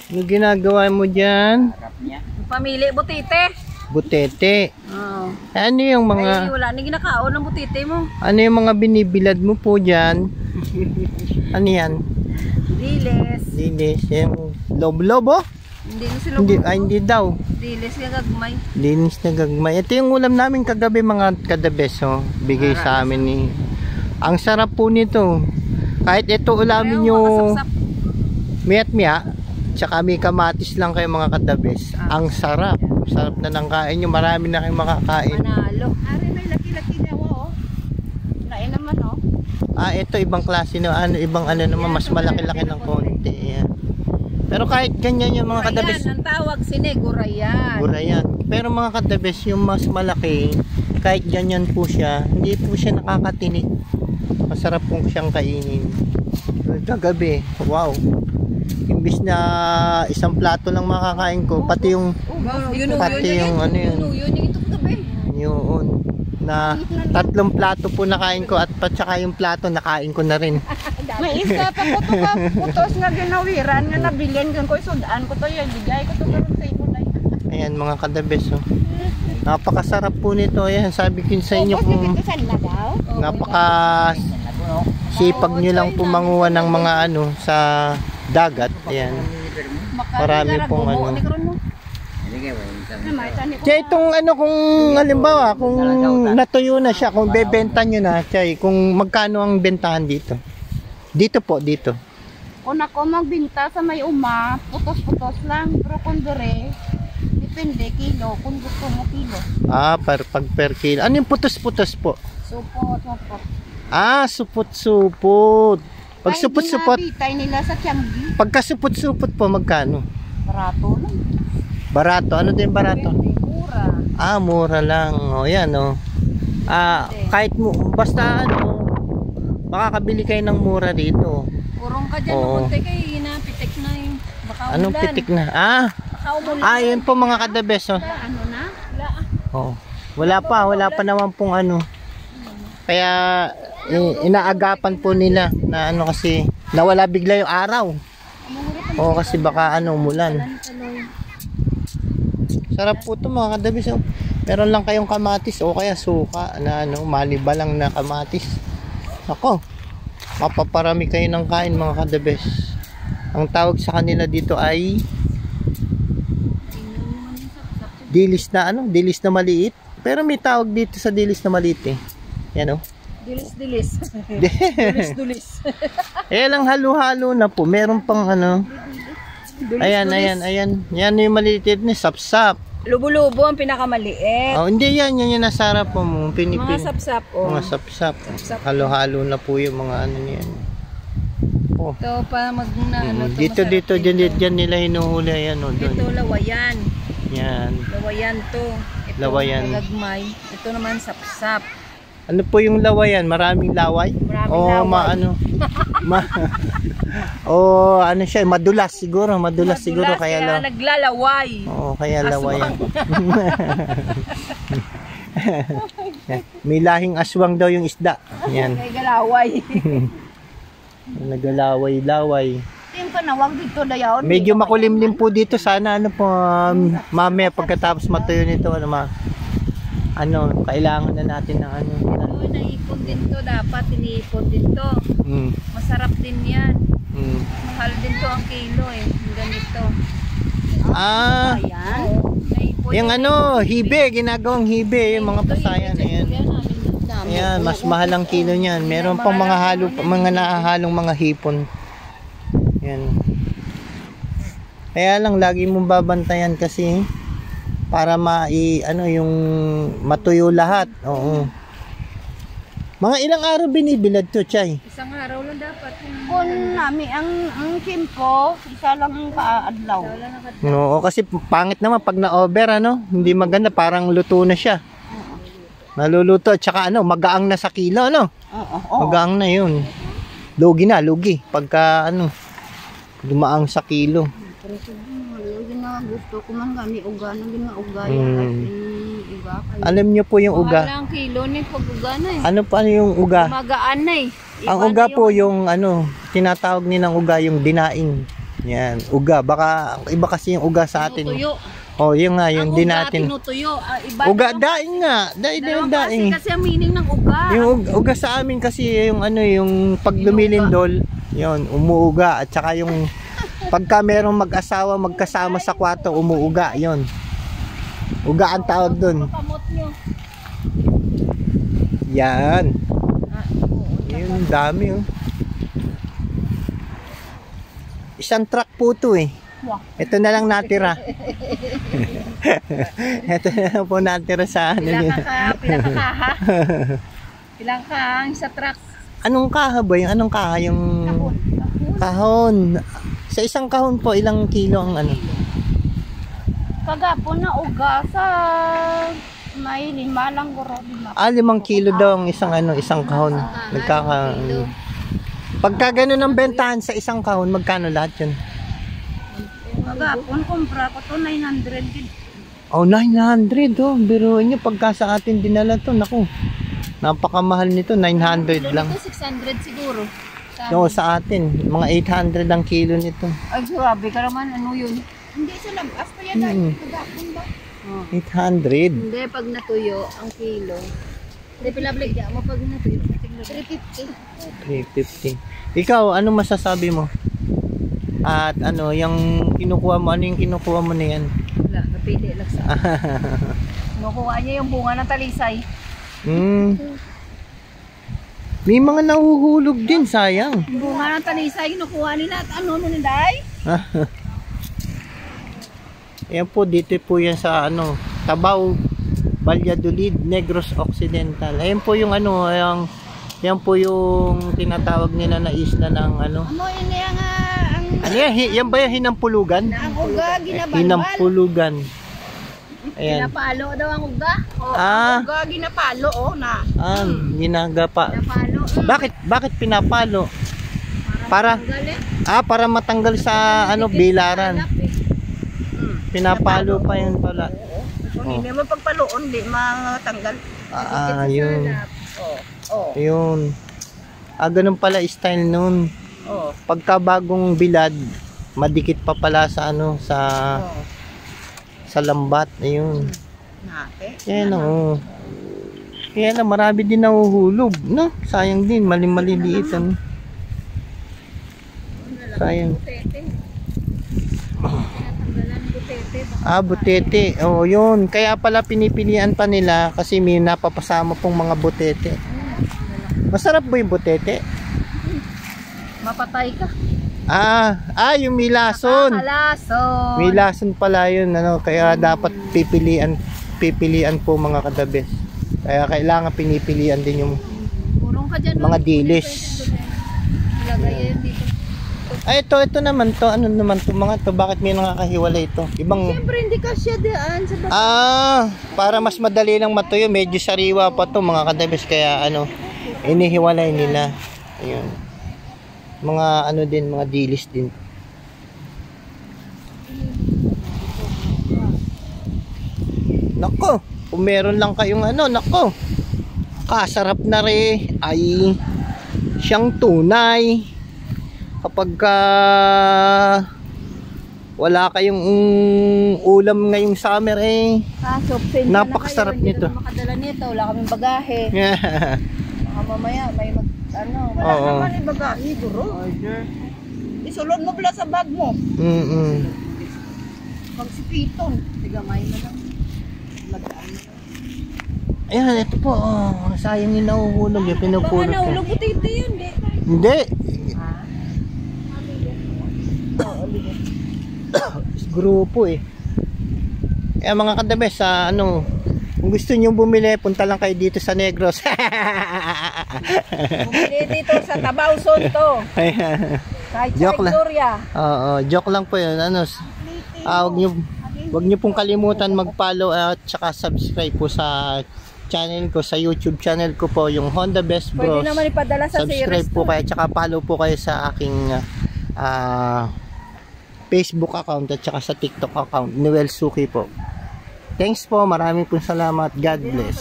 Ano ginagawa mo dyan? Pamili butite. Butete. Oo. Ano yung mga... Ay, wala na ginakaon ng butite mo. Ano yung mga binibilad mo po dyan? Ano yan? Diles. Dilis. Yung lobo-lobo? Hindi na sila Hindi daw. Diles nga gagmay. Dinis na gagmay. Ito yung ulam namin kagabi mga kadabes. Oh. Bigay sa amin ni... Ang sarap po nito. Kahit ito ulamin nyo miat-miya, tsaka may kamatis lang kayo mga kadabes. Ang sarap. Sarap na ng kain nyo. Marami na kayong makakain. Manalo. Ari may laki-laki daw oh. Lain naman oh. Ito ibang klase na ibang ano naman mas malaki-laki ng konti. Yan. Pero kahit ganyan yung mga kadabes. Ang tawag sine gurayan. Gurayan. Pero mga kadabes yung mas malaki, kahit ganyan po siya, hindi po siya nakakatinik. Masarap pong siyang kainin. Kagabi, wow. Imbis na isang plato lang makakain ko, pati yung ano yun. Yun ito kagabi. Yun. Na 3 plato po nakain ko at saka yung plato nakain ko na rin. May isa pa ko to ka putos nga ginawiran nga nabilin kan ko sudaan ko to yun. Bigay ko to karon sa imo dai. Ayan mga kadabes oh. Napakasarap po nito. Ayan, sabi ko sa inyo kung napaka sipag nyo lang po manguha ng mga ano sa dagat. Ayan. Marami pong ano. Chay, itong ano kung halimbawa kung natuyo na siya, kung bebenta nyo na, Chay, kung magkano ang bentahan dito? Dito po, dito. Kung ako magbinta sa may uma, putos-putos lang. Pero kung dire, depende kilo. Kung gusto mo kilo. Pag per kilo. Ano yung putos-putos po? Supot. Supot-supot. Pag supot-supot, Tay nila sa Tianggi. pagka supot-supot po, magkano? Barato lang. Barato. Ano din barato? Mura. Mura lang. O, yan o. Kahit mo, basta ano, makakabili kayo ng mura dito. Urong ka dyan, mapunti kayo, pitik na yung baka umulan. Anong pitik na? Baka umulan. Yun po mga kadabes. Oh. Ano na? Oh. Wala pa naman pong ano. Kaya inaagapan po nila na ano kasi nawala bigla yung araw. Kasi baka ano umulan. Sarap po ito mga kadabis. Oh. Meron lang kayong kamatis o kaya suka na ano, maliba lang na kamatis. Ako, mapaparami kayo ng kain mga kadabis. Ang tawag sa kanila dito ay dilis na ano, dilis na maliit. Pero may tawag dito sa dilis na maliit eh. Yan oh. Dilis. Dilis. Lang halo-halo na po. Meron pang ano. Ayan. Yan yung maliit ni sapsap. Lubo-lubo ang pinakamaliit. Hindi yan yung nasarap po mo. Mga sapsap oh. Mga sapsap. Halo-halo na po yung mga ano niyan. Oh. Ito pa Dito dyan nila hinuhuli yan oh, doon. Ito lawayan. Yan. Lawayan to. Ito lawayan. Lagmay. Ito naman sapsap. Ano po yung lawayan? Maraming laway? Maraming laway. Ano siya, madulas siguro kaya naglalaway. Kaya lawayan. May lahing aswang daw yung isda. Yan. Naglalaway. Nagalaway-laway. Yung kanawag dito dayaw. Medyo makulimlim po dito. Sana ano po, mamaya pagkatapos matuyo nito, kailangan na natin ng ano. Naipon din to, dapat iniipon din to. Masarap din yan. Mahal din to ang kilo eh. Ganito. Yung ano, hibe, ginagawang hibe, yung mga pasayan. Ayan, mas mahal ang kilo niyan. Meron pang mga nahahalong mga hipon. Yan. Kaya lang lagi mong babantayan kasi para yung matuyo lahat. Oo. Mga ilang araw binibilad to, Chay? Isang araw lang dapat. Kung nami ang kimpo, isa lang ang kaadlaw. Oo, kasi pangit naman pag na-over hindi maganda, parang luto na siya. Naluluto at saka magaang na sa kilo Magaang na 'yun. Lugi pagka dumaang sa kilo. Lugi na gusto ko man gani uga na gina uga yan uga kayo. Alam niyo po yung uga. Wala ang kilo ni pag uga na eh. Ano pa yung uga? Magaan na eh. Ang uga po yung ano, tinatawag nilang uga yung dinaing. Yan, uga. Baka iba kasi yung uga sa atin. Tinutuyo. Oh, yun nga, yung Ang dinatin. uga tinutuyo. Iba Uga, daing nga. Dalawang Daing. klase kasi ang meaning ng uga. Yung uga sa amin kasi yung ano, yung pag lumilindol, yun, umuuga. At saka yung pagka merong mag-asawa magkasama sa kwarto, umuuga, yun. Uga ang tawag dun. Kamot nyo. Yan. Yun, dami oh. Isang truck po to eh. Wow. Ito na lang natira. Ito na lang po natira sa ano Pilang yun. pilang kaha. Pilang kahang sa truck. Anong kaha ba yung anong kaha yung kahon? Sa isang kahon po ilang kilo ang ano? Kagapon na uga sa may 5 lang guro 5. 5 kilo daw ang isang ano, isang kahon. Nagkaka Pagka ganun ang bentahan sa isang kahon, magkano lahat 'yun? Kagapon kumpra ko to 900 din. Oh, 900 oh. Biruin niyo pagka sa atin dinala to, naku. Napakamahal nito, 900 lang. Ito 600 siguro. No, sa atin, mga 800 ang kilo nito. Ay, grabe ka naman. Ano yun? Hindi sa labas pa yan dahil kagapon ba? 800. Hindi, pag natuyo, ang kilo. Hindi, pilablik niya mo pag natuyo. 350. 350. Ikaw, anong masasabi mo? At ano, yung kinukuha mo, ano yung kinukuha mo na yan? Wala, napili lang sa. Kinukuha niya yung bunga ng talisay. May mga nahuhulog din, sayang. Yung bunga ng talisay, kinukuha nila at ano nun, Day? Ayan po, dito po yan sa ano, Tabaw, Valladolid, Negros Occidental. Ayan po yung ano, yan po yung tinatawag nila na isla ng ano. Amo yun yang Ano yan? Yan ba yung Hinampulugan? ang uga ginabalbal. Hinampulugan. Ayan. Pinapalo daw ang uga. Ah, Uga ginapalo na. ginagapa. Pinapalo. Bakit pinapalo? Para para matanggal sa ano bilaran. Pinapalo pa yan pala. Kung hindi mo pagpaloon, di matanggal. Yun. Oh. Yun. Ganun pala style nun. Oh. Pagka bagong bilad, madikit pa pala sa ano, sa lambat. Ayun. Yan o. Kaya na marami din nahuhulog, no? Sayang din, maliliit ano. Sayang. Butete. Oh, yun. Kaya pala pinipilian pa nila kasi may napapasama pong mga butete. Masarap ba yung butete? Mapatay ka. Yung milason. Nakakalason. Milason pala yun, ano, kaya dapat pipilian po mga kadabes. Kaya kailangan pinipilian din yung Purong ka dyan. mga dilis. Ilagay yan dito. Ito naman to, ano naman to mga to, bakit may nakakahiwalay ito? Ibang Siyempre hindi ka siya daan sa para mas madali lang matuyo, medyo sariwa pa to mga kadabes, kaya ano, inihiwalay nila. Ayun. Mga ano din, mga dilis din. Nako, kung meron lang kayong ano, nako. Kasarap na rin ay siyang tunay. Kapag wala kayong ulam ngayong summer Kaso, napakasarap nito. Makadala nito, wala kaming bagahe. Baka mamaya may wala Oo. naman ibagahi, guro. Isulod mo pala sa bag mo. Pag sipiton. Tigamay na lang. Ayan, ito po. Sayang yung nahuhulog. Yung pinupulot ko. butiti yun, di. Hindi. Grupo Kaya mga kadabes, kung gusto nyo bumili, punta lang kayo dito sa Negros. Bumili dito sa Tabaw Sonto. Kahit sa Joke lang. Victoria. Oo, joke lang po yun. Wag nyo pong kalimutan mag-follow at saka subscribe po sa channel ko, sa YouTube channel ko po, yung Honda Best Bros. Pwede naman ipadala sa Subscribe series po kayo, tsaka follow po kayo sa aking Facebook account at saka sa TikTok account, Noel Suki po. Thanks po, maraming po salamat. God bless.